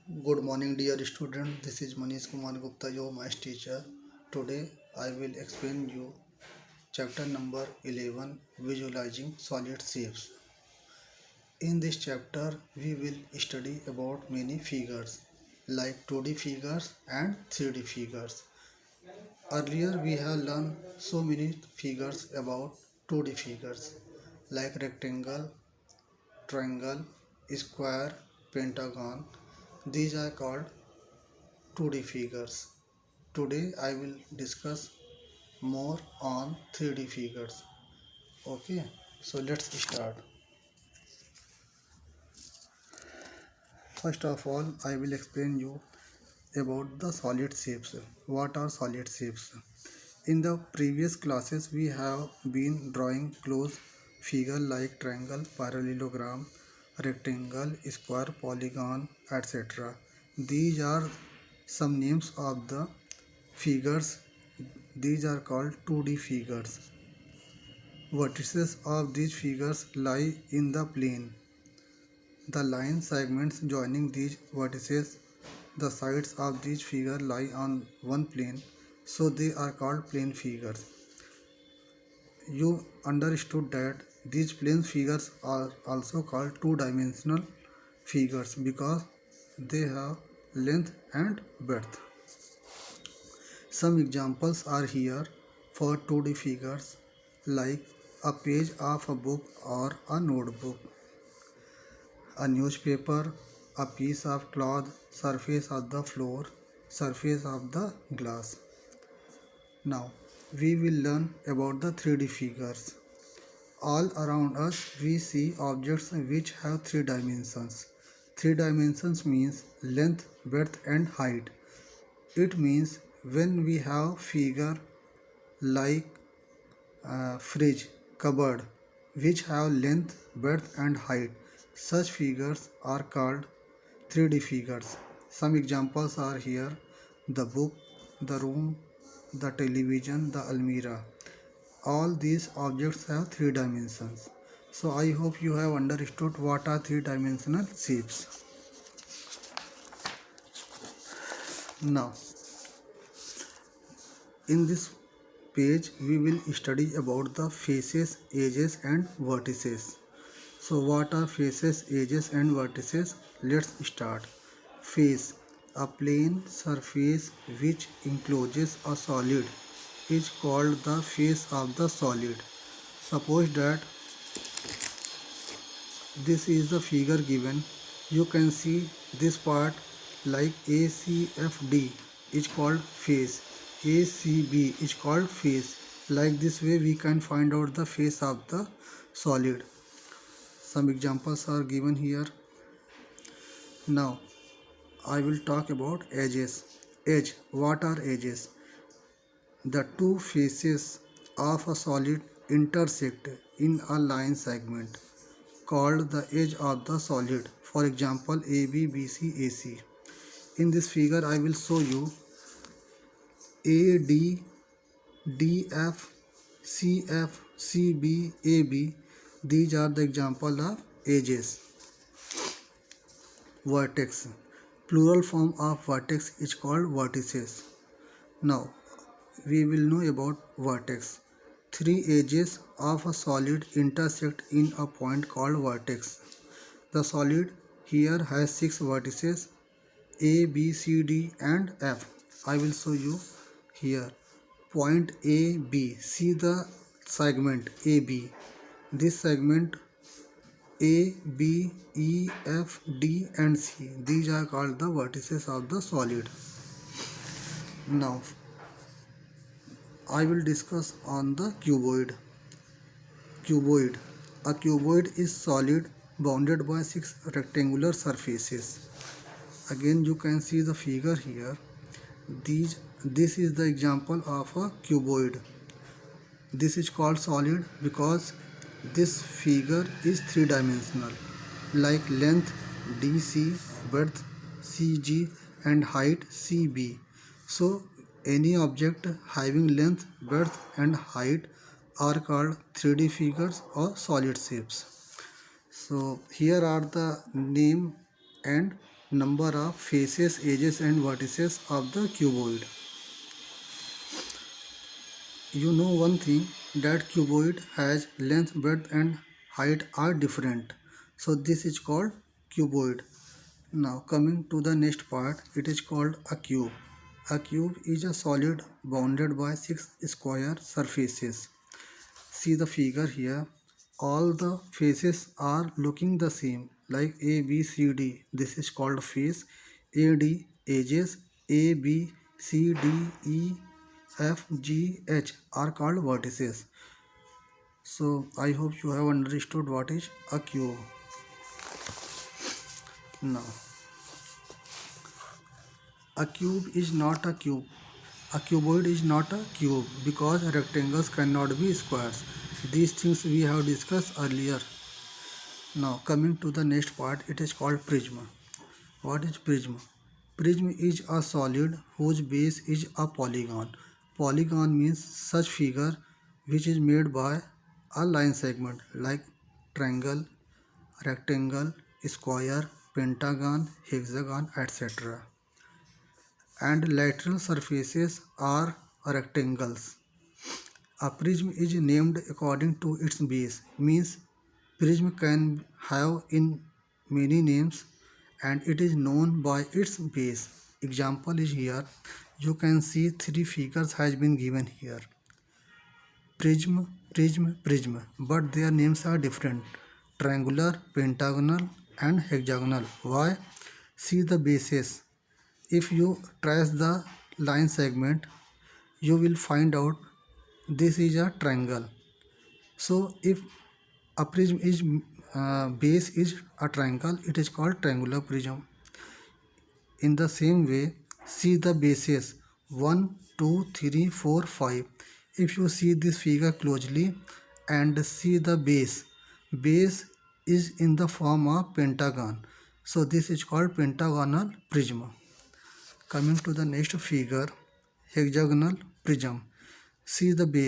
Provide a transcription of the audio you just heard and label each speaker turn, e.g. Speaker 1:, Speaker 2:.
Speaker 1: Good morning, dear student. This is Manish Kumar Gupta, your math teacher. Today, I will explain you chapter number 11, Visualizing Solid Shapes. In this chapter, we will study about many figures like 2D figures and 3D figures. Earlier, we have learned so many figures about 2D figures like rectangle, triangle, square, pentagon. These are called 2D figures. Today I will discuss more on 3D figures. Okay, so let's start. First of all, I will explain you about the solid shapes. What are solid shapes? In the previous classes, we have been drawing close figure like triangle, parallelogram, rectangle, square, polygon, etc. These are some names of the figures. These are called 2D figures. Vertices of these figures lie in the plane. The line segments joining these vertices, the sides of these figures lie on one plane, so they are called plane figures. You understood that these plane figures are also called two-dimensional figures because they have length and breadth. Some examples are here for 2D figures like a page of a book or a notebook, a newspaper, a piece of cloth, surface of the floor, surface of the glass. Now we will learn about the 3D figures. All around us we see objects which have three dimensions. Three dimensions means length, breadth and height. It means when we have figure like fridge, cupboard, which have length, breadth and height. Such figures are called 3D figures. Some examples are here: the book, the room, the television, the almirah. All these objects have three dimensions. So I hope you have understood what are three-dimensional shapes. Now, in this page we will study about the faces, edges and vertices. So what are faces, edges and vertices? Let's start. Face, a plane surface which encloses a solid, is called the face of the solid. Suppose that this is the figure given. You can see this part like ACFD is called face. ACB is called face. Like this way we can find out the face of the solid. Some examples are given here. Now I will talk about edges. Edge. What are edges? The two faces of a solid intersect in a line segment called the edge of the solid. For example, AB, BC, AC. In this figure, I will show you AD, DF, CF, CB, AB. These are the example of edges. Vertex. Plural form of vertex is called vertices. Now, we will know about vertex. Three edges of a solid intersect in a point called vertex. The solid here has six vertices A, B, C, D and F. I will show you here. Point A, B. See the segment AB. This segment A, B, E, F, D and C. These are called the vertices of the solid. Now I will discuss on the cuboid. Cuboid. A cuboid is solid bounded by six rectangular surfaces. Again you can see the figure here. This is the example of a cuboid. This is called solid because this figure is three-dimensional, like length DC, breadth CG and height CB. So any object having length, breadth and height are called 3D figures or solid shapes. So here are the name and number of faces, edges and vertices of the cuboid. You know one thing, that cuboid has length, breadth and height are different. So this is called cuboid. Now coming to the next part, it is called a cube. A cube is a solid bounded by 6 square surfaces. See the figure here. All the faces are looking the same, like A, B, C, D. This is called face. A, D, edges. A, B, C, D, E, F, G, H are called vertices. So I hope you have understood what is a cube. Now, a cube is not a cube. A cuboid is not a cube because rectangles cannot be squares. These things we have discussed earlier. Now coming to the next part, it is called prism. What is prism? Prism is a solid whose base is a polygon. Polygon means such figure which is made by a line segment like triangle, rectangle, square, pentagon, hexagon, etc. And lateral surfaces are rectangles. A prism is named according to its base, means prism can have in many names and it is known by its base. Example is here. You can see three figures has been given here. Prism, prism, prism, but their names are different. Triangular, pentagonal and hexagonal. Why? See the bases. If you trace the line segment, you will find out this is a triangle. So if a prism is base is a triangle, it is called triangular prism. In the same way, see the bases 1, 2, 3, 4, 5. If you see this figure closely and see the base is in the form of pentagon. So this is called pentagonal prism. Coming to the next figure, hexagonal prism. See the base.